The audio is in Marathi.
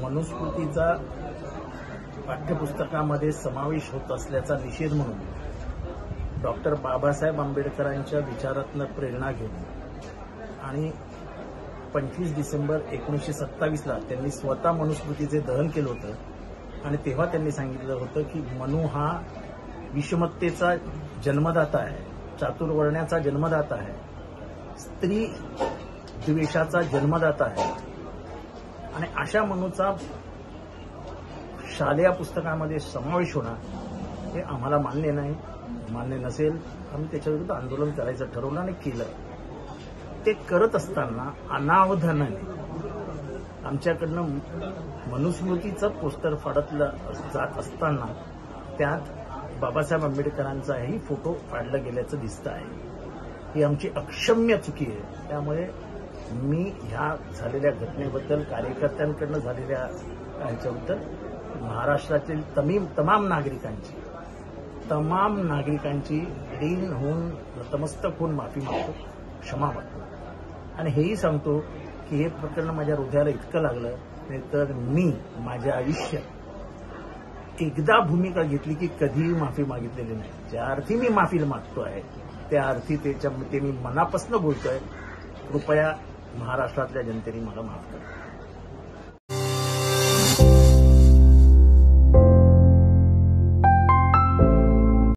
मनुस्मृतीचा पाठ्यपुस्तकामध्ये समावेश होत असल्याचा निषेध म्हणून डॉक्टर बाबासाहेब आंबेडकरांच्या विचारातनं प्रेरणा घेऊन आणि 25 डिसेंबर 1927ला त्यांनी स्वतः मनुस्मृतीचे दहन केलं होतं आणि तेव्हा त्यांनी सांगितलं होतं की मनु हा विषमतेचा जन्मदाता आहे, चातुर्वर्ण्याचा जन्मदाता आहे, स्त्री द्वेषाचा जन्मदाता आहे आणि अशा मनुचा शालेय पुस्तकामध्ये समावेश होणं हे आम्हाला मान्य नाही. मान्य नसेल आम्ही त्याच्याविरुद्ध आंदोलन करायचं ठरवलं आणि केलं. ते करत असताना अनावधानाने आमच्याकडनं मनुस्मृतीचं पोस्टर फाडतलं जात असताना त्यात बाबासाहेब आंबेडकरांचाही फोटो फाडला गेल्याचं दिसतं आहे. ही आमची अक्षम्य चुकी आहे. त्यामुळे मी ह्या झालेल्या घटनेबद्दल, कार्यकर्त्यांकडनं झालेल्या ह्याच्याबद्दल महाराष्ट्रातील तमाम नागरिकांची ऋण होऊन नतमस्तक होऊन माफी मागतो, क्षमा मागतो आणि हेही सांगतो की हे प्रकरण माझ्या हृदयाला इतकं लागलं नाही तर मी माझ्या आयुष्यात एकदा भूमिका घेतली की कधीही माफी मागितलेली नाही. ज्या अर्थी मी माफी मागतो आहे त्या अर्थी ते मी मनापासून बोलतोय. कृपया महाराष्ट्रातल्या जनतेने मला माफ करा.